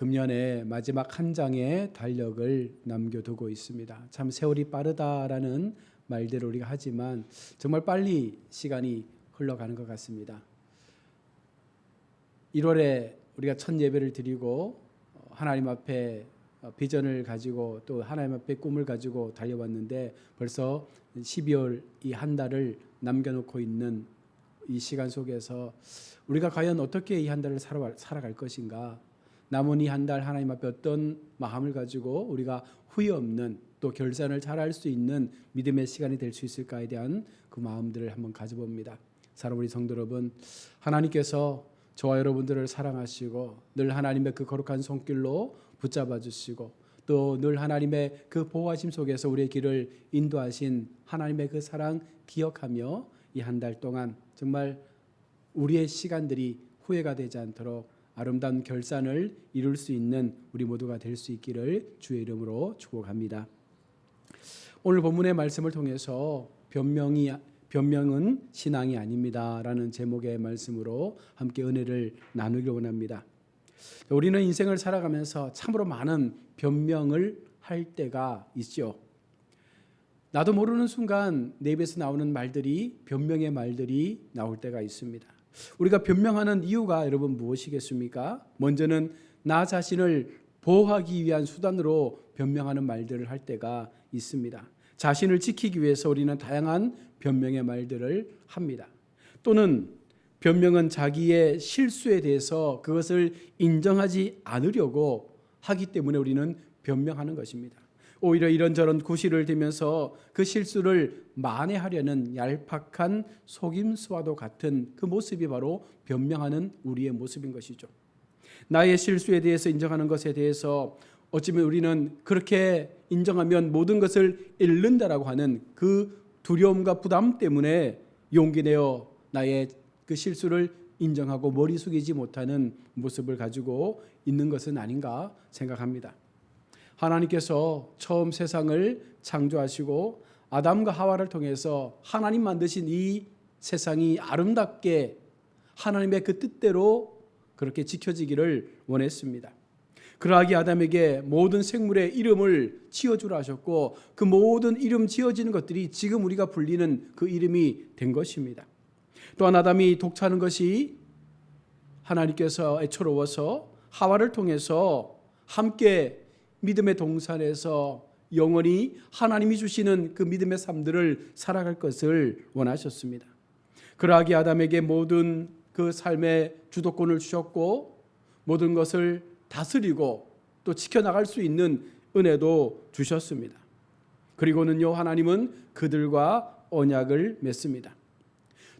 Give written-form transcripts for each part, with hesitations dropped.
금년의 마지막 한 장의 달력을 남겨두고 있습니다. 참 세월이 빠르다라는 말대로 우리가 하지만 정말 빨리 시간이 흘러가는 것 같습니다. 1월에 우리가 첫 예배를 드리고 하나님 앞에 비전을 가지고 또 하나님 앞에 꿈을 가지고 달려왔는데 벌써 12월 이 한 달을 남겨놓고 있는 이 시간 속에서 우리가 과연 어떻게 이 한 달을 살아갈 것인가, 남은 이 한 달 하나님 앞에 어떤 마음을 가지고 우리가 후회 없는 또 결산을 잘할 수 있는 믿음의 시간이 될 수 있을까에 대한 그 마음들을 한번 가져봅니다. 사랑하는 우리 성도 여러분, 하나님께서 저와 여러분들을 사랑하시고 늘 하나님의 그 거룩한 손길로 붙잡아 주시고 또 늘 하나님의 그 보호하심 속에서 우리의 길을 인도하신 하나님의 그 사랑 기억하며 이 한 달 동안 정말 우리의 시간들이 후회가 되지 않도록 아름다운 결산을 이룰 수 있는 우리 모두가 될 수 있기를 주의 이름으로 축복합니다. 오늘 본문의 말씀을 통해서 변명은 신앙이 아닙니다라는 제목의 말씀으로 함께 은혜를 나누기 원합니다. 우리는 인생을 살아가면서 참으로 많은 변명을 할 때가 있죠. 나도 모르는 순간 내 입에서 나오는 말들이 변명의 말들이 나올 때가 있습니다. 우리가 변명하는 이유가 여러분 무엇이겠습니까? 먼저는 나 자신을 보호하기 위한 수단으로 변명하는 말들을 할 때가 있습니다. 자신을 지키기 위해서 우리는 다양한 변명의 말들을 합니다. 또는 변명은 자기의 실수에 대해서 그것을 인정하지 않으려고 하기 때문에 우리는 변명하는 것입니다. 오히려 이런저런 구실을 대면서 그 실수를 만회하려는 얄팍한 속임수와도 같은 그 모습이 바로 변명하는 우리의 모습인 것이죠. 나의 실수에 대해서 인정하는 것에 대해서 어쩌면 우리는 그렇게 인정하면 모든 것을 잃는다라고 하는 그 두려움과 부담 때문에 용기 내어 나의 그 실수를 인정하고 머리 숙이지 못하는 모습을 가지고 있는 것은 아닌가 생각합니다. 하나님께서 처음 세상을 창조하시고 아담과 하와를 통해서 하나님 만드신 이 세상이 아름답게 하나님의 그 뜻대로 그렇게 지켜지기를 원했습니다. 그러하기에 아담에게 모든 생물의 이름을 지어주라 하셨고 그 모든 이름 지어지는 것들이 지금 우리가 불리는 그 이름이 된 것입니다. 또한 아담이 독차는 것이 하나님께서 애처로워서 하와를 통해서 함께 믿음의 동산에서 영원히 하나님이 주시는 그 믿음의 삶들을 살아갈 것을 원하셨습니다. 그러하기에 아담에게 모든 그 삶의 주도권을 주셨고 모든 것을 다스리고 또 지켜나갈 수 있는 은혜도 주셨습니다. 그리고는요, 하나님은 그들과 언약을 맺습니다.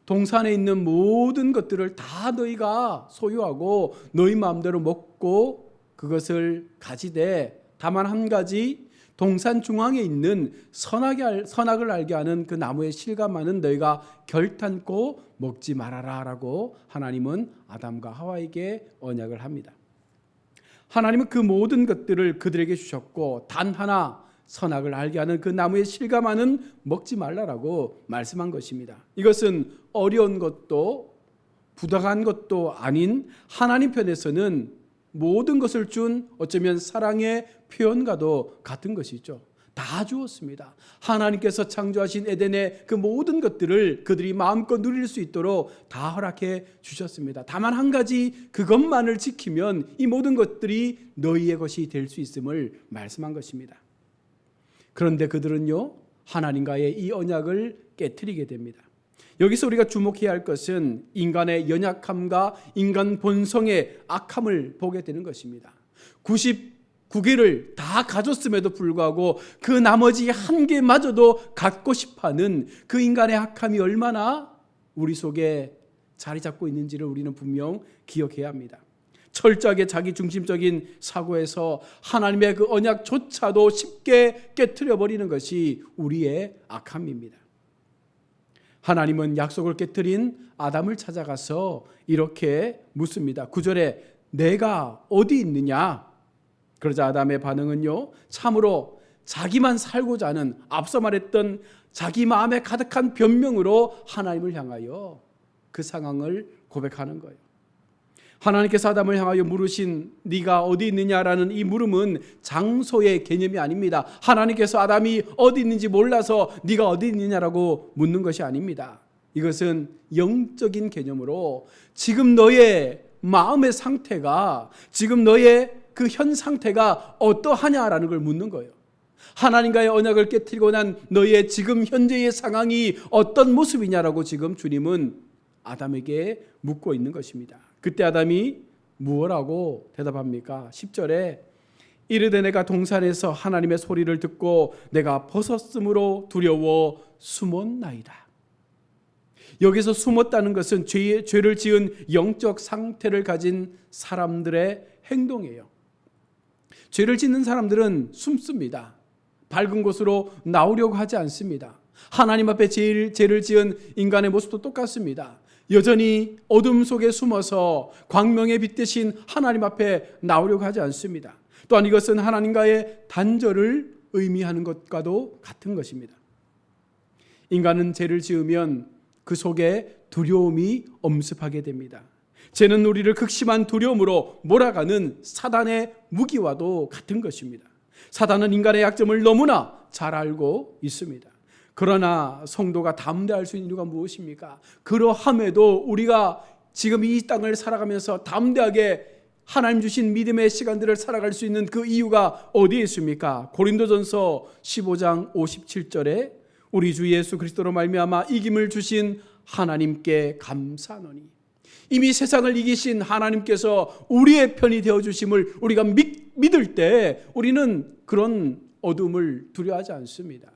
동산에 있는 모든 것들을 다 너희가 소유하고 너희 마음대로 먹고 그것을 가지되 다만 한 가지 동산 중앙에 있는 선악을 알게 하는 그 나무의 실과만은 너희가 결탄코 먹지 말아라 라고 하나님은 아담과 하와에게 언약을 합니다. 하나님은 그 모든 것들을 그들에게 주셨고 단 하나 선악을 알게 하는 그 나무의 실과만은 먹지 말라라고 말씀한 것입니다. 이것은 어려운 것도 부당한 것도 아닌 하나님 편에서는 모든 것을 준 어쩌면 사랑의 표현과도 같은 것이죠. 다 주었습니다. 하나님께서 창조하신 에덴의 그 모든 것들을 그들이 마음껏 누릴 수 있도록 다 허락해 주셨습니다. 다만 한 가지 그것만을 지키면 이 모든 것들이 너희의 것이 될 수 있음을 말씀한 것입니다. 그런데 그들은요, 하나님과의 이 언약을 깨트리게 됩니다. 여기서 우리가 주목해야 할 것은 인간의 연약함과 인간 본성의 악함을 보게 되는 것입니다. 99개를 다 가졌음에도 불구하고 그 나머지 한 개마저도 갖고 싶어하는 그 인간의 악함이 얼마나 우리 속에 자리 잡고 있는지를 우리는 분명 기억해야 합니다. 철저하게 자기 중심적인 사고에서 하나님의 그 언약조차도 쉽게 깨트려 버리는 것이 우리의 악함입니다. 하나님은 약속을 깨트린 아담을 찾아가서 이렇게 묻습니다. 9절에 내가 어디 있느냐? 그러자 아담의 반응은요, 참으로 자기만 살고자 하는 앞서 말했던 자기 마음에 가득한 변명으로 하나님을 향하여 그 상황을 고백하는 거예요. 하나님께서 아담을 향하여 물으신 네가 어디 있느냐라는 이 물음은 장소의 개념이 아닙니다. 하나님께서 아담이 어디 있는지 몰라서 네가 어디 있느냐라고 묻는 것이 아닙니다. 이것은 영적인 개념으로 지금 너의 마음의 상태가, 지금 너의 그 현 상태가 어떠하냐라는 걸 묻는 거예요. 하나님과의 언약을 깨뜨리고 난 너의 지금 현재의 상황이 어떤 모습이냐라고 지금 주님은 아담에게 묻고 있는 것입니다. 그때 아담이 무엇라고 대답합니까? 10절에 이르되 내가 동산에서 하나님의 소리를 듣고 내가 벗었으므로 두려워 숨었나이다. 여기서 숨었다는 것은 죄를 지은 영적 상태를 가진 사람들의 행동이에요. 죄를 짓는 사람들은 숨습니다. 밝은 곳으로 나오려고 하지 않습니다. 하나님 앞에 죄를 지은 인간의 모습도 똑같습니다. 여전히 어둠 속에 숨어서 광명의 빛 대신 하나님 앞에 나오려고 하지 않습니다. 또한 이것은 하나님과의 단절을 의미하는 것과도 같은 것입니다. 인간은 죄를 지으면 그 속에 두려움이 엄습하게 됩니다. 죄는 우리를 극심한 두려움으로 몰아가는 사단의 무기와도 같은 것입니다. 사단은 인간의 약점을 너무나 잘 알고 있습니다. 그러나 성도가 담대할 수 있는 이유가 무엇입니까? 그러함에도 우리가 지금 이 땅을 살아가면서 담대하게 하나님 주신 믿음의 시간들을 살아갈 수 있는 그 이유가 어디에 있습니까? 고린도전서 15장 57절에 우리 주 예수 그리스도로 말미암아 이김을 주신 하나님께 감사하노니, 이미 세상을 이기신 하나님께서 우리의 편이 되어주심을 우리가 믿을 때 우리는 그런 어둠을 두려워하지 않습니다.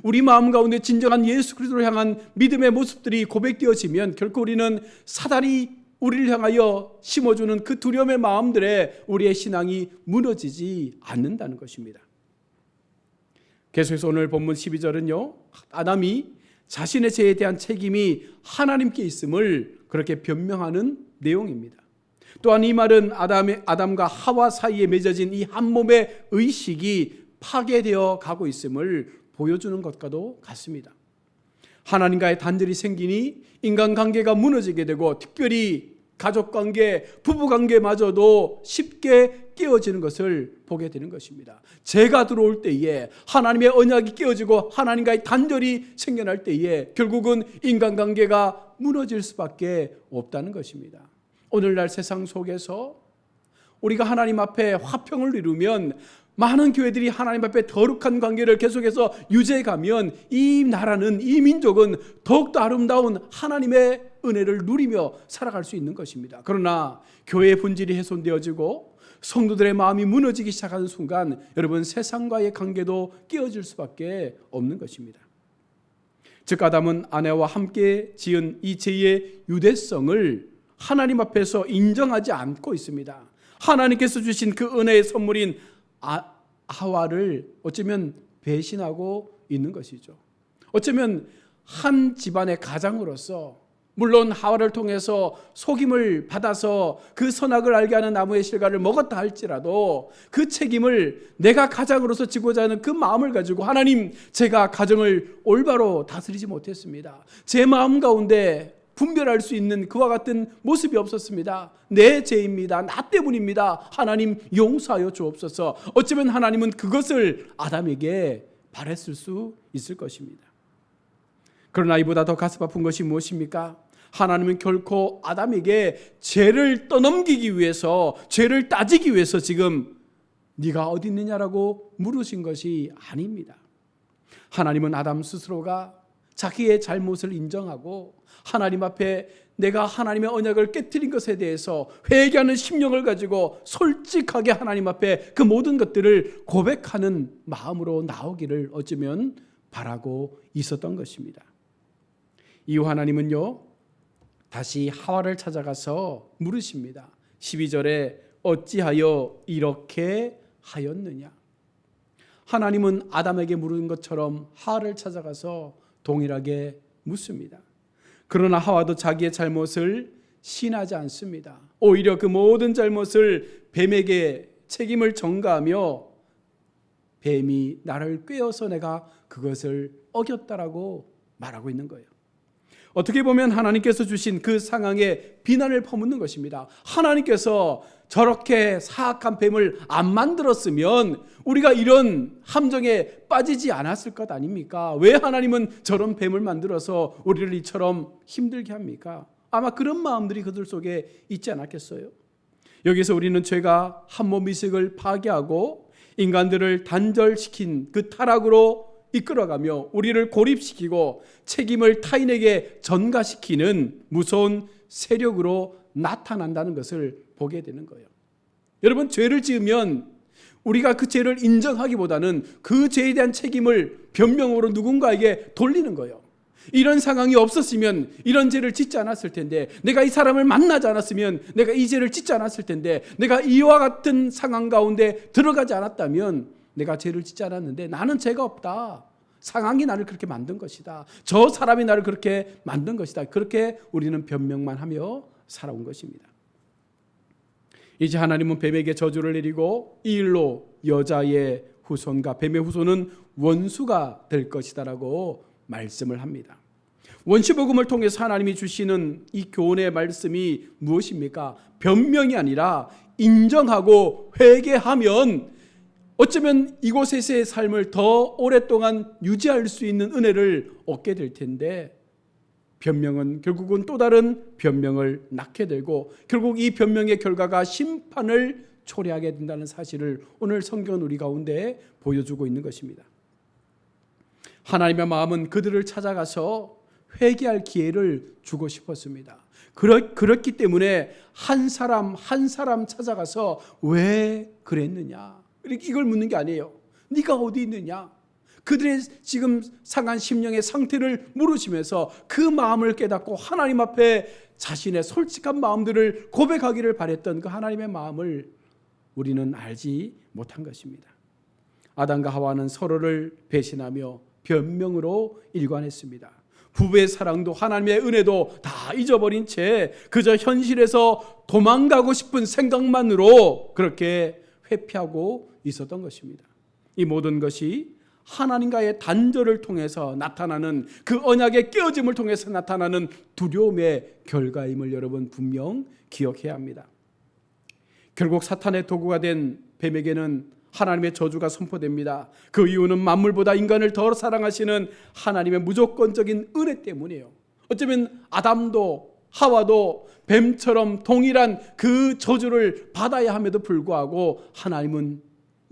우리 마음 가운데 진정한 예수 그리스도를 향한 믿음의 모습들이 고백되어지면 결코 우리는 사단이 우리를 향하여 심어주는 그 두려움의 마음들에 우리의 신앙이 무너지지 않는다는 것입니다. 계속해서 오늘 본문 12절은요, 아담이 자신의 죄에 대한 책임이 하나님께 있음을 그렇게 변명하는 내용입니다. 또한 이 말은 아담과 하와 사이에 맺어진 이 한 몸의 의식이 파괴되어 가고 있음을 보여주는 것과도 같습니다. 하나님과의 단절이 생기니 인간관계가 무너지게 되고 특별히 가족관계, 부부관계마저도 쉽게 깨어지는 것을 보게 되는 것입니다. 죄가 들어올 때에 하나님의 언약이 깨어지고 하나님과의 단절이 생겨날 때에 결국은 인간관계가 무너질 수밖에 없다는 것입니다. 오늘날 세상 속에서 우리가 하나님 앞에 화평을 이루면, 많은 교회들이 하나님 앞에 거룩한 관계를 계속해서 유지해가면 이 나라는, 이 민족은 더욱더 아름다운 하나님의 은혜를 누리며 살아갈 수 있는 것입니다. 그러나 교회의 본질이 훼손되어지고 성도들의 마음이 무너지기 시작하는 순간 여러분, 세상과의 관계도 깨어질 수밖에 없는 것입니다. 즉 아담은 아내와 함께 지은 이 죄의 유대성을 하나님 앞에서 인정하지 않고 있습니다. 하나님께서 주신 그 은혜의 선물인 하와를 어쩌면 배신하고 있는 것이죠. 어쩌면 한 집안의 가장으로서, 물론 하와를 통해서 속임을 받아서 그 선악을 알게 하는 나무의 실과를 먹었다 할지라도 그 책임을 내가 가장으로서 지고자 하는 그 마음을 가지고, 하나님, 제가 가정을 올바로 다스리지 못했습니다. 제 마음 가운데 분별할 수 있는 그와 같은 모습이 없었습니다. 내 죄입니다. 나 때문입니다. 하나님 용서하여 주옵소서. 어쩌면 하나님은 그것을 아담에게 바랬을 수 있을 것입니다. 그러나 이보다 더 가슴 아픈 것이 무엇입니까? 하나님은 결코 아담에게 죄를 떠넘기기 위해서, 죄를 따지기 위해서 지금 네가 어디 있느냐라고 물으신 것이 아닙니다. 하나님은 아담 스스로가 자기의 잘못을 인정하고 하나님 앞에 내가 하나님의 언약을 깨뜨린 것에 대해서 회개하는 심령을 가지고 솔직하게 하나님 앞에 그 모든 것들을 고백하는 마음으로 나오기를 어쩌면 바라고 있었던 것입니다. 이후 하나님은요, 다시 하와를 찾아가서 물으십니다. 12절에 어찌하여 이렇게 하였느냐. 하나님은 아담에게 물은 것처럼 하와를 찾아가서 동일하게 묻습니다. 그러나 하와도 자기의 잘못을 시인하지 않습니다. 오히려 그 모든 잘못을 뱀에게 책임을 전가하며 뱀이 나를 꾀어서 내가 그것을 어겼다라고 말하고 있는 거예요. 어떻게 보면 하나님께서 주신 그 상황에 비난을 퍼붓는 것입니다. 하나님께서 저렇게 사악한 뱀을 안 만들었으면 우리가 이런 함정에 빠지지 않았을 것 아닙니까? 왜 하나님은 저런 뱀을 만들어서 우리를 이처럼 힘들게 합니까? 아마 그런 마음들이 그들 속에 있지 않았겠어요? 여기서 우리는 죄가 한몸 이식을 파괴하고 인간들을 단절시킨 그 타락으로 이끌어가며 우리를 고립시키고 책임을 타인에게 전가시키는 무서운 세력으로 나타난다는 것을 보게 되는 거예요. 여러분, 죄를 지으면 우리가 그 죄를 인정하기보다는 그 죄에 대한 책임을 변명으로 누군가에게 돌리는 거예요. 이런 상황이 없었으면 이런 죄를 짓지 않았을 텐데, 내가 이 사람을 만나지 않았으면 내가 이 죄를 짓지 않았을 텐데, 내가 이와 같은 상황 가운데 들어가지 않았다면 내가 죄를 짓지 않았는데 나는 죄가 없다. 상황이 나를 그렇게 만든 것이다. 저 사람이 나를 그렇게 만든 것이다. 그렇게 우리는 변명만 하며 살아온 것입니다. 이제 하나님은 뱀에게 저주를 내리고 이 일로 여자의 후손과 뱀의 후손은 원수가 될 것이다라고 말씀을 합니다. 원시복음을 통해서 하나님이 주시는 이 교훈의 말씀이 무엇입니까? 변명이 아니라 인정하고 회개하면 어쩌면 이곳에서의 삶을 더 오랫동안 유지할 수 있는 은혜를 얻게 될 텐데, 변명은 결국은 또 다른 변명을 낳게 되고 결국 이 변명의 결과가 심판을 초래하게 된다는 사실을 오늘 성경은 우리 가운데 보여주고 있는 것입니다. 하나님의 마음은 그들을 찾아가서 회개할 기회를 주고 싶었습니다. 그렇기 때문에 한 사람 한 사람 찾아가서 왜 그랬느냐, 이걸 묻는 게 아니에요. 네가 어디 있느냐, 그들의 지금 상한 심령의 상태를 물으시면서 그 마음을 깨닫고 하나님 앞에 자신의 솔직한 마음들을 고백하기를 바랬던 그 하나님의 마음을 우리는 알지 못한 것입니다. 아담과 하와는 서로를 배신하며 변명으로 일관했습니다. 부부의 사랑도 하나님의 은혜도 다 잊어버린 채 그저 현실에서 도망가고 싶은 생각만으로 그렇게 회피하고 있었던 것입니다. 이 모든 것이 하나님과의 단절을 통해서 나타나는, 그 언약의 깨어짐을 통해서 나타나는 두려움의 결과임을 여러분 분명 기억해야 합니다. 결국 사탄의 도구가 된 뱀에게는 하나님의 저주가 선포됩니다. 그 이유는 만물보다 인간을 더 사랑하시는 하나님의 무조건적인 은혜 때문이에요. 어쩌면 아담도 하와도 뱀처럼 동일한 그 저주를 받아야 함에도 불구하고 하나님은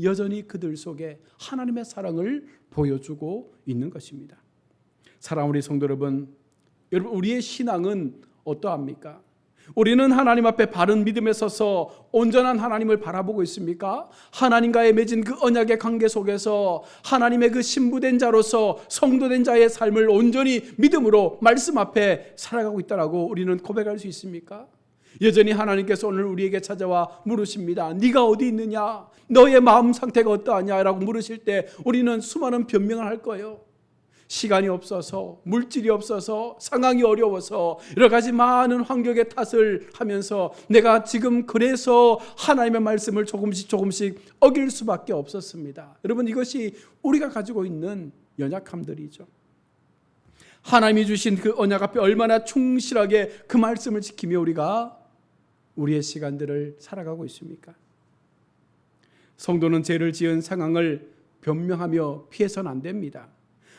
여전히 그들 속에 하나님의 사랑을 보여주고 있는 것입니다. 사랑하는 우리 성도 여러분, 우리의 신앙은 어떠합니까? 우리는 하나님 앞에 바른 믿음에 서서 온전한 하나님을 바라보고 있습니까? 하나님과의 맺은 그 언약의 관계 속에서 하나님의 그 신부된 자로서 성도된 자의 삶을 온전히 믿음으로 말씀 앞에 살아가고 있다라고 우리는 고백할 수 있습니까? 여전히 하나님께서 오늘 우리에게 찾아와 물으십니다. 네가 어디 있느냐? 너의 마음 상태가 어떠하냐? 라고 물으실 때 우리는 수많은 변명을 할 거예요. 시간이 없어서, 물질이 없어서, 상황이 어려워서, 여러 가지 많은 환경의 탓을 하면서 내가 지금 그래서 하나님의 말씀을 조금씩 어길 수밖에 없었습니다. 여러분, 이것이 우리가 가지고 있는 연약함들이죠. 하나님이 주신 그 언약 앞에 얼마나 충실하게 그 말씀을 지키며 우리가 우리의 시간들을 살아가고 있습니까? 성도는 죄를 지은 상황을 변명하며 피해서는 안 됩니다.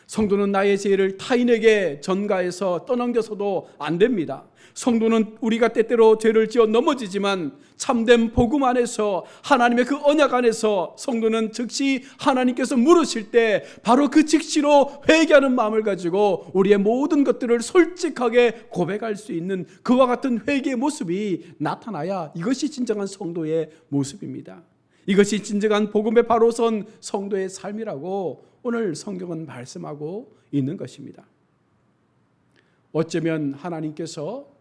성도는 나의 죄를 타인에게 전가해서 떠넘겨서도 안 됩니다. 성도는 우리가 때때로 죄를 지어 넘어지지만 참된 복음 안에서, 하나님의 그 언약 안에서 성도는 즉시 하나님께서 물으실 때 바로 그 즉시로 회개하는 마음을 가지고 우리의 모든 것들을 솔직하게 고백할 수 있는 그와 같은 회개의 모습이 나타나야 이것이 진정한 성도의 모습입니다. 이것이 진정한 복음에 바로 선 성도의 삶이라고 오늘 성경은 말씀하고 있는 것입니다. 어쩌면 하나님께서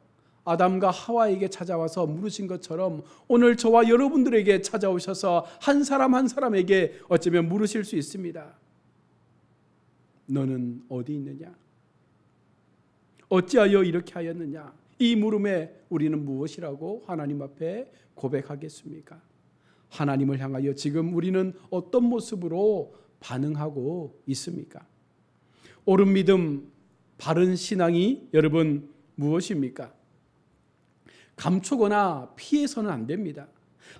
아담과 하와에게 찾아와서 물으신 것처럼 오늘 저와 여러분들에게 찾아오셔서 한 사람 한 사람에게 어쩌면 물으실 수 있습니다. 너는 어디 있느냐? 어찌하여 이렇게 하였느냐? 이 물음에 우리는 무엇이라고 하나님 앞에 고백하겠습니까? 하나님을 향하여 지금 우리는 어떤 모습으로 반응하고 있습니까? 옳은 믿음, 바른 신앙이 여러분 무엇입니까? 감추거나 피해서는 안 됩니다.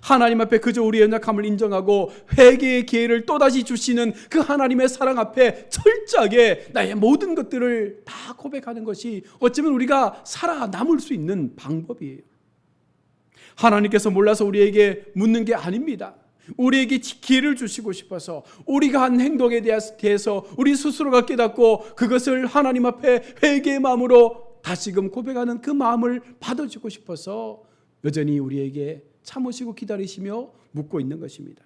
하나님 앞에 그저 우리의 연약함을 인정하고 회개의 기회를 또다시 주시는 그 하나님의 사랑 앞에 철저하게 나의 모든 것들을 다 고백하는 것이 어쩌면 우리가 살아남을 수 있는 방법이에요. 하나님께서 몰라서 우리에게 묻는 게 아닙니다. 우리에게 기회를 주시고 싶어서 우리가 한 행동에 대해서 우리 스스로가 깨닫고 그것을 하나님 앞에 회개의 마음으로 다시금 고백하는 그 마음을 받아주고 싶어서 여전히 우리에게 참으시고 기다리시며 묻고 있는 것입니다.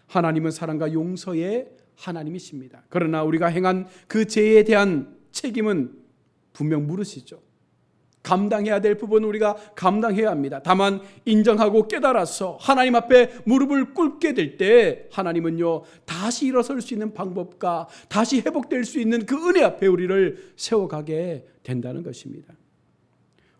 하나님은 사랑과 용서의 하나님이십니다. 그러나 우리가 행한 그 죄에 대한 책임은 분명 물으시죠. 감당해야 될 부분은 우리가 감당해야 합니다. 다만 인정하고 깨달아서 하나님 앞에 무릎을 꿇게 될 때 하나님은요, 다시 일어설 수 있는 방법과 다시 회복될 수 있는 그 은혜 앞에 우리를 세워가게 된다는 것입니다.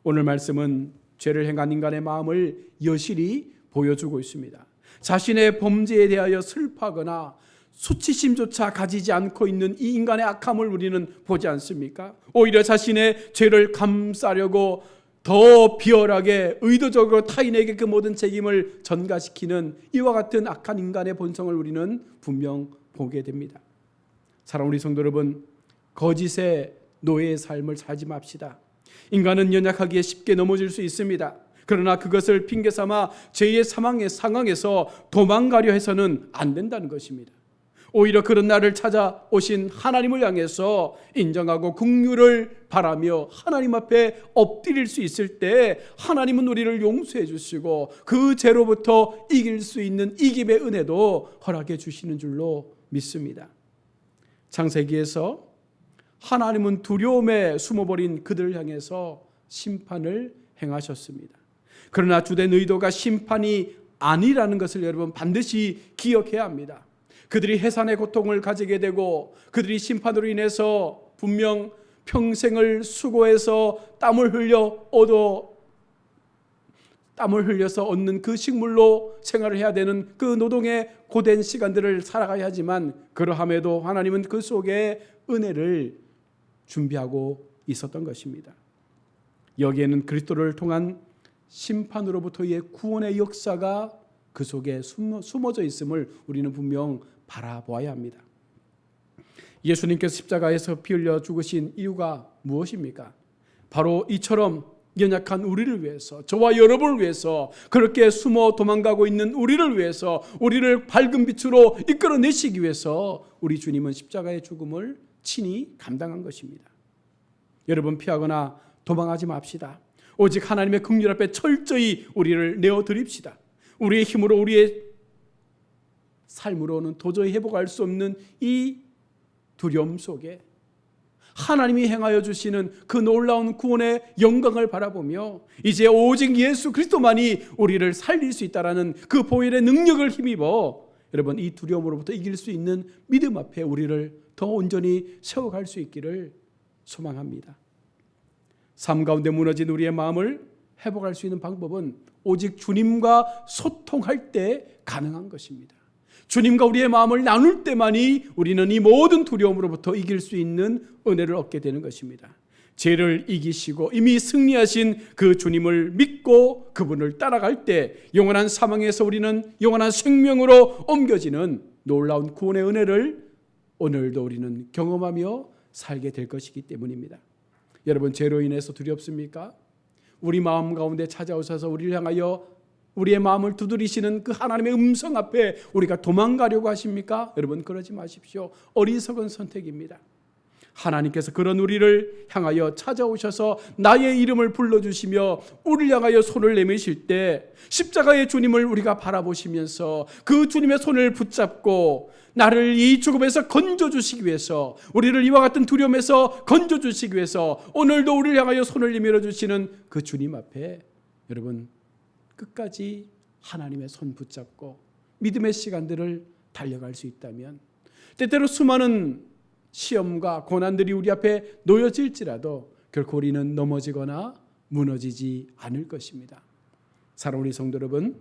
오늘 말씀은 죄를 행한 인간의 마음을 여실히 보여주고 있습니다. 자신의 범죄에 대하여 슬퍼하거나 수치심조차 가지지 않고 있는 이 인간의 악함을 우리는 보지 않습니까? 오히려 자신의 죄를 감싸려고 더 비열하게 의도적으로 타인에게 그 모든 책임을 전가시키는 이와 같은 악한 인간의 본성을 우리는 분명 보게 됩니다. 사랑하는 우리 성도 여러분, 거짓의 노예의 삶을 살지 맙시다. 인간은 연약하기에 쉽게 넘어질 수 있습니다. 그러나 그것을 핑계삼아 죄의 상황에서 도망가려 해서는 안 된다는 것입니다. 오히려 그런 날을 찾아오신 하나님을 향해서 인정하고 긍휼을 바라며 하나님 앞에 엎드릴 수 있을 때 하나님은 우리를 용서해 주시고 그 죄로부터 이길 수 있는 이김의 은혜도 허락해 주시는 줄로 믿습니다. 창세기에서 하나님은 두려움에 숨어버린 그들을 향해서 심판을 행하셨습니다. 그러나 주된 의도가 심판이 아니라는 것을 여러분 반드시 기억해야 합니다. 그들이 해산의 고통을 가지게 되고 그들이 심판으로 인해서 분명 평생을 수고해서 땀을 흘려서 얻는 그 식물로 생활을 해야 되는 그 노동의 고된 시간들을 살아가야 하지만 그러함에도 하나님은 그 속에 은혜를 준비하고 있었던 것입니다. 여기에는 그리스도를 통한 심판으로부터의 구원의 역사가 그 속에 숨어져 있음을 우리는 분명 바라보아야 합니다. 예수님께서 십자가에서 피 흘려 죽으신 이유가 무엇입니까? 바로 이처럼 연약한 우리를 위해서, 저와 여러분을 위해서, 그렇게 숨어 도망가고 있는 우리를 위해서, 우리를 밝은 빛으로 이끌어내시기 위해서 우리 주님은 십자가의 죽음을 친히 감당한 것입니다. 여러분, 피하거나 도망하지 맙시다. 오직 하나님의 긍휼 앞에 철저히 우리를 내어드립시다. 우리의 힘으로, 우리의 삶으로는 도저히 회복할 수 없는 이 두려움 속에 하나님이 행하여 주시는 그 놀라운 구원의 영광을 바라보며 이제 오직 예수 그리스도만이 우리를 살릴 수 있다라는 그 보혈의 능력을 힘입어 여러분, 이 두려움으로부터 이길 수 있는 믿음 앞에 우리를 더 온전히 세워갈 수 있기를 소망합니다. 삶 가운데 무너진 우리의 마음을 회복할 수 있는 방법은 오직 주님과 소통할 때 가능한 것입니다. 주님과 우리의 마음을 나눌 때만이 우리는 이 모든 두려움으로부터 이길 수 있는 은혜를 얻게 되는 것입니다. 죄를 이기시고 이미 승리하신 그 주님을 믿고 그분을 따라갈 때 영원한 사망에서 우리는 영원한 생명으로 옮겨지는 놀라운 구원의 은혜를 오늘도 우리는 경험하며 살게 될 것이기 때문입니다. 여러분, 죄로 인해서 두렵습니까? 우리 마음 가운데 찾아오셔서 우리를 향하여 우리의 마음을 두드리시는 그 하나님의 음성 앞에 우리가 도망가려고 하십니까? 여러분, 그러지 마십시오. 어리석은 선택입니다. 하나님께서 그런 우리를 향하여 찾아오셔서 나의 이름을 불러주시며 우리를 향하여 손을 내미실 때 십자가의 주님을 우리가 바라보시면서 그 주님의 손을 붙잡고 나를 이 죽음에서 건져주시기 위해서, 우리를 이와 같은 두려움에서 건져주시기 위해서 오늘도 우리를 향하여 손을 내밀어 주시는 그 주님 앞에 여러분, 끝까지 하나님의 손 붙잡고 믿음의 시간들을 달려갈 수 있다면, 때때로 수많은 시험과 고난들이 우리 앞에 놓여질지라도 결코 우리는 넘어지거나 무너지지 않을 것입니다. 사랑하는 우리 성도 여러분,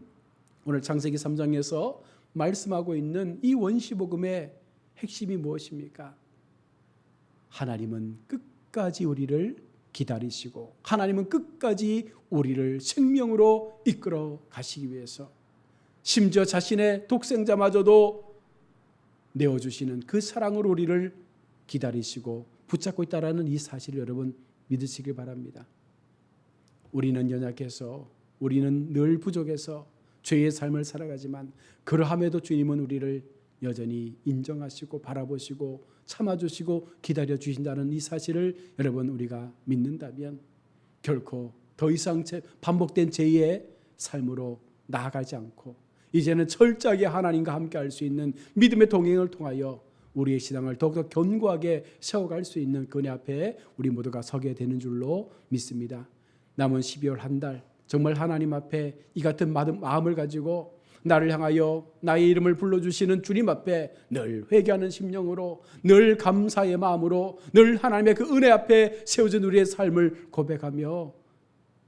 오늘 창세기 3장에서 말씀하고 있는 이 원시복음의 핵심이 무엇입니까? 하나님은 끝까지 우리를 기다리시고 하나님은 끝까지 우리를 생명으로 이끌어 가시기 위해서 심지어 자신의 독생자마저도 내어주시는 그 사랑으로 우리를 기다리시고 붙잡고 있다는 이 사실을 여러분 믿으시길 바랍니다. 우리는 연약해서 우리는 늘 부족해서 죄의 삶을 살아가지만 그러함에도 주님은 우리를 여전히 인정하시고 바라보시고 참아주시고 기다려주신다는 이 사실을 여러분 우리가 믿는다면 결코 더 이상 반복된 죄의 삶으로 나아가지 않고 이제는 철저하게 하나님과 함께 할 수 있는 믿음의 동행을 통하여 우리의 신앙을 더욱더 견고하게 세워갈 수 있는 그네 앞에 우리 모두가 서게 되는 줄로 믿습니다. 남은 12월 한 달 정말 하나님 앞에 이 같은 마음을 가지고 나를 향하여 나의 이름을 불러주시는 주님 앞에 늘 회개하는 심령으로 늘 감사의 마음으로 늘 하나님의 그 은혜 앞에 세워진 우리의 삶을 고백하며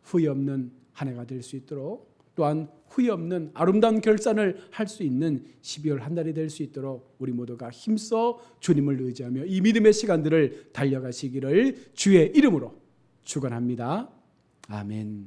후회 없는 한 해가 될 수 있도록 또한 후회 없는 아름다운 결산을 할 수 있는 12월 한 달이 될 수 있도록 우리 모두가 힘써 주님을 의지하며 이 믿음의 시간들을 달려가시기를 주의 이름으로 축원합니다. 아멘.